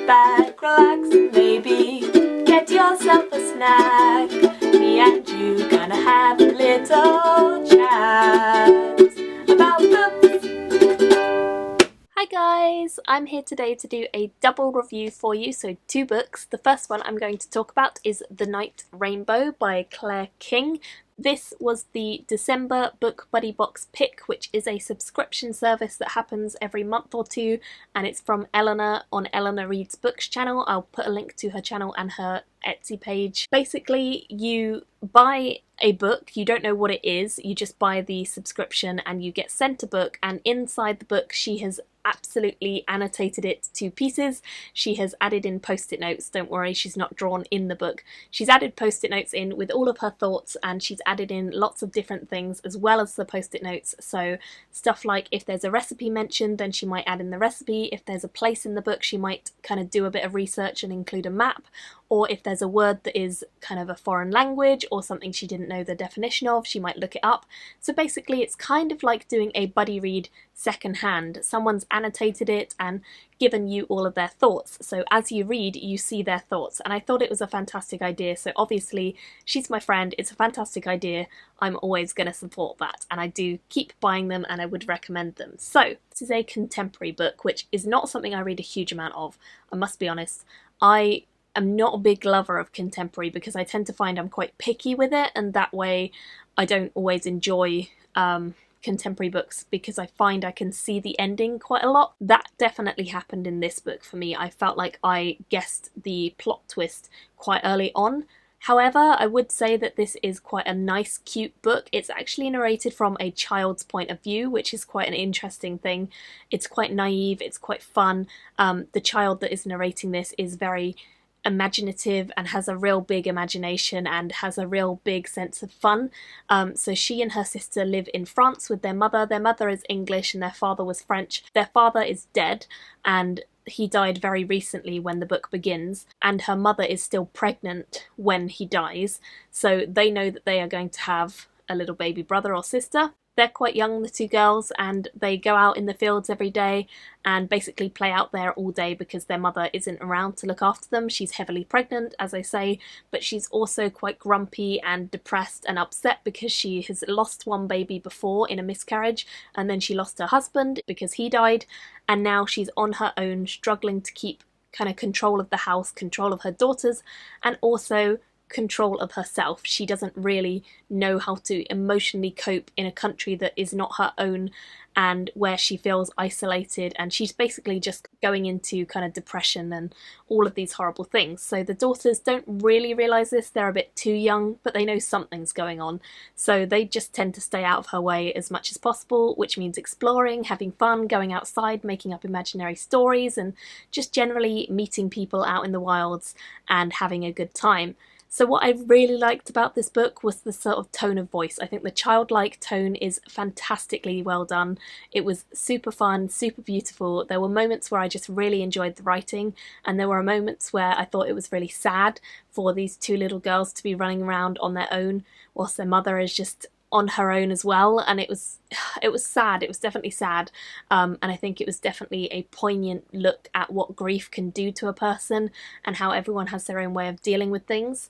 back, relax, and maybe get yourself a snack. Me and you gonna have a little chat about books. Hi guys, I'm here today to do a double review for you, so 2 books. The first one I'm going to talk about is The Night Rainbow by Claire King. This was the December Book Buddy Box pick, which is a subscription service that happens every month or two, and it's from Eleanor on Eleanor Reads Books channel. I'll put a link to her channel and her Etsy page. Basically, you buy a book, you don't know what it is, you just buy the subscription and you get sent a book, and inside the book she has absolutely annotated it to pieces. She has added in post-it notes. Don't worry, she's not drawn in the book. She's added post-it notes in with all of her thoughts, and she's added in lots of different things as well as the post-it notes. So stuff like if there's a recipe mentioned, then she might add in the recipe. If there's a place in the book, she might kind of do a bit of research and include a map. Or if there's a word that is kind of a foreign language or something she didn't know the definition of, she might look it up. So basically it's kind of like doing a buddy read secondhand. Someone's annotated it and given you all of their thoughts. So as you read, you see their thoughts. And I thought it was a fantastic idea. So obviously she's my friend. It's a fantastic idea. I'm always going to support that. And I do keep buying them and I would recommend them. So this is a contemporary book, which is not something I read a huge amount of. I must be honest. I'm not a big lover of contemporary because I tend to find I'm quite picky with it, and that way I don't always enjoy contemporary books because I find I can see the ending quite a lot. That definitely happened in this book for me. I felt like I guessed the plot twist quite early on. However, I would say that this is quite a nice, cute book. It's actually narrated from a child's point of view, which is quite an interesting thing. It's quite naive, it's quite fun. The child that is narrating this is very imaginative and has a real big imagination and has a real big sense of fun. So she and her sister live in France with their mother. Their mother is English and their father was French. Their father is dead and he died very recently when the book begins, and her mother is still pregnant when he dies. So they know that they are going to have a little baby brother or sister. They're quite young, the 2 girls, and they go out in the fields every day and basically play out there all day because their mother isn't around to look after them. She's heavily pregnant, as I say, but she's also quite grumpy and depressed and upset because she has lost one baby before in a miscarriage, and then she lost her husband because he died, and now she's on her own, struggling to keep kind of control of the house, control of her daughters, and also control of herself. She doesn't really know how to emotionally cope in a country that is not her own and where she feels isolated, and she's basically just going into kind of depression and all of these horrible things. So the daughters don't really realise this, they're a bit too young, but they know something's going on. So they just tend to stay out of her way as much as possible, which means exploring, having fun, going outside, making up imaginary stories, and just generally meeting people out in the wilds and having a good time. So what I really liked about this book was the sort of tone of voice. I think the childlike tone is fantastically well done. It was super fun, super beautiful. There were moments where I just really enjoyed the writing, and there were moments where I thought it was really sad for these 2 little girls to be running around on their own whilst their mother is just on her own as well, and it was sad. It was definitely sad, and I think it was definitely a poignant look at what grief can do to a person and how everyone has their own way of dealing with things.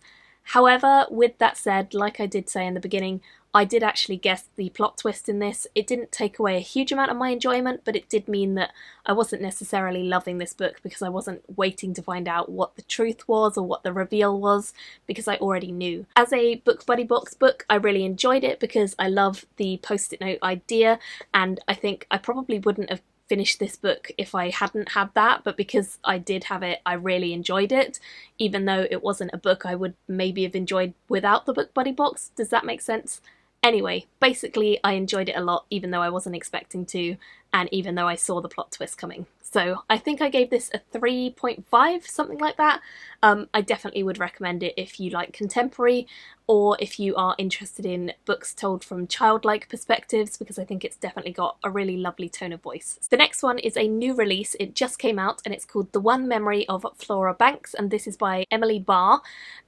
However, with that said, like I did say in the beginning, I did actually guess the plot twist in this. It didn't take away a huge amount of my enjoyment, but it did mean that I wasn't necessarily loving this book because I wasn't waiting to find out what the truth was or what the reveal was, because I already knew. As a Book Buddy Box book, I really enjoyed it because I love the post-it note idea, and I think I probably wouldn't have finished this book if I hadn't had that, but because I did have it, I really enjoyed it, even though it wasn't a book I would maybe have enjoyed without the Book Buddy Box. Does that make sense? Anyway, basically I enjoyed it a lot, even though I wasn't expecting to, and even though I saw the plot twist coming. So I think I gave this a 3.5, something like that. I definitely would recommend it if you like contemporary, or if you are interested in books told from childlike perspectives, because I think it's definitely got a really lovely tone of voice. The next one is a new release. It just came out and it's called The One Memory of Flora Banks, and this is by Emily Barr.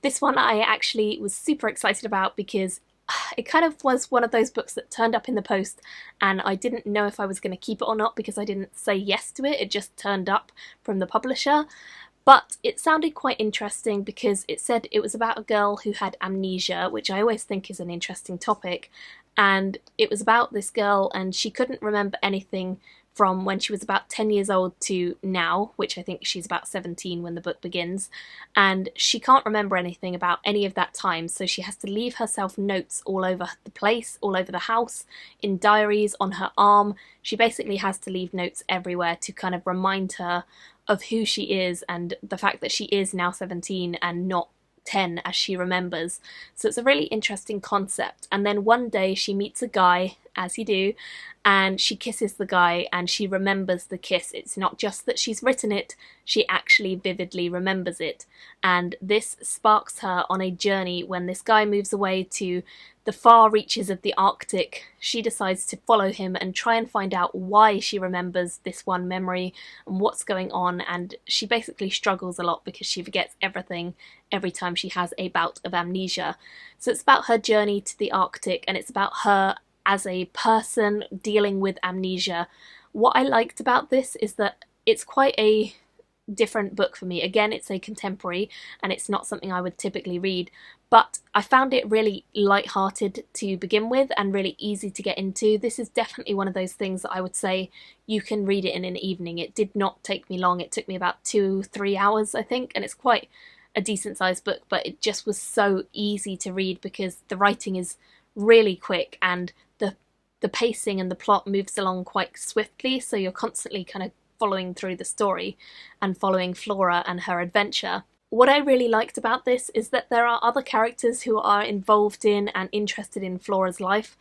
This one I actually was super excited about because it kind of was one of those books that turned up in the post and I didn't know if I was going to keep it or not because I didn't say yes to it. It just turned up from the publisher. But it sounded quite interesting because it said it was about a girl who had amnesia, which I always think is an interesting topic, and it was about this girl and she couldn't remember anything from when she was about 10 years old to now, which I think she's about 17 when the book begins, and she can't remember anything about any of that time, so she has to leave herself notes all over the place, all over the house, in diaries, on her arm. She basically has to leave notes everywhere to kind of remind her of who she is and the fact that she is now 17 and not 10 as she remembers. So it's a really interesting concept. And then one day she meets a guy, as you do, and she kisses the guy and she remembers the kiss. It's not just that she's written it, she actually vividly remembers it. And this sparks her on a journey. When this guy moves away to the far reaches of the Arctic, she decides to follow him and try and find out why she remembers this one memory and what's going on, and she basically struggles a lot because she forgets everything every time she has a bout of amnesia. So it's about her journey to the Arctic, and it's about her as a person dealing with amnesia. What I liked about this is that it's quite a different book for me. Again, it's a contemporary and it's not something I would typically read, but I found it really light-hearted to begin with and really easy to get into. This is definitely one of those things that I would say you can read it in an evening. It did not take me long. It took me about 2-3 hours, I think, and it's quite a decent sized book, but it just was so easy to read because the writing is really quick and the pacing and the plot moves along quite swiftly, so you're constantly kind of following through the story and following Flora and her adventure. What I really liked about this is that there are other characters who are involved in and interested in Flora's life.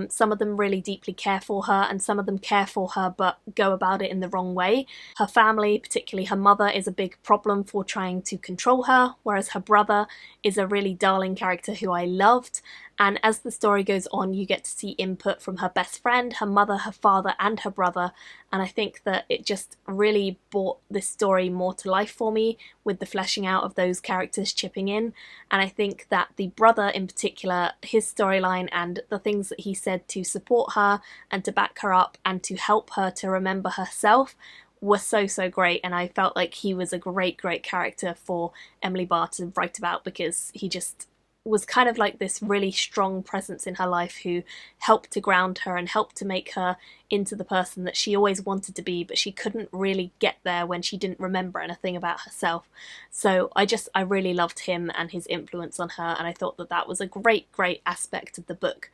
Some of them really deeply care for her, and some of them care for her but go about it in the wrong way. Her family, particularly her mother, is a big problem for trying to control her, whereas her brother is a really darling character who I loved. And as the story goes on, you get to see input from her best friend, her mother, her father, and her brother. And I think that it just really brought this story more to life for me, with the fleshing out of those characters chipping in. And I think that the brother in particular, his storyline and the things that he said to support her and to back her up and to help her to remember herself were so great. And I felt like he was a great character for Emily Barr to write about, because he just was kind of like this really strong presence in her life who helped to ground her and helped to make her into the person that she always wanted to be, but she couldn't really get there when she didn't remember anything about herself. So I really loved him and his influence on her, and I thought that that was a great aspect of the book.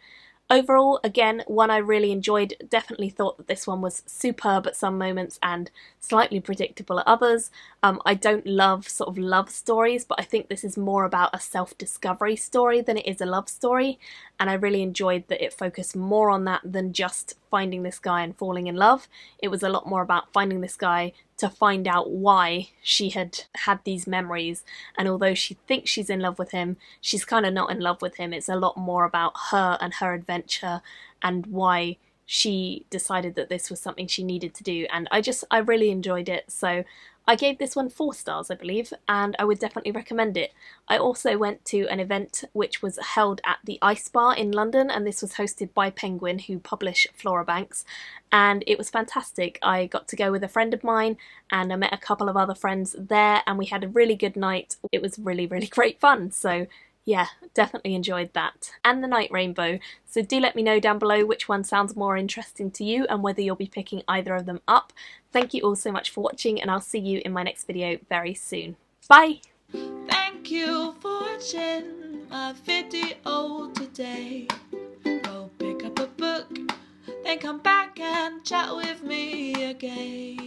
Overall, again, one I really enjoyed. Definitely thought that this one was superb at some moments and slightly predictable at others. I don't love sort of love stories, but I think this is more about a self-discovery story than it is a love story, and I really enjoyed that it focused more on that than just finding this guy and falling in love. It was a lot more about finding this guy to find out why she had these memories, and although she thinks she's in love with him, she's kind of not in love with him. It's a lot more about her and her adventure and why she decided that this was something she needed to do, and I really enjoyed it. So I gave this one 4 stars, I believe, and I would definitely recommend it. I also went to an event which was held at the Ice Bar in London, and this was hosted by Penguin, who publish Flora Banks, and it was fantastic. I got to go with a friend of mine, and I met a couple of other friends there, and we had a really good night. It was really great fun, so yeah, definitely enjoyed that. And The Night Rainbow. So do let me know down below which one sounds more interesting to you and whether you'll be picking either of them up. Thank you all so much for watching, and I'll see you in my next video very soon. Bye! Thank you for watching my video today. Go pick up a book, then come back and chat with me again.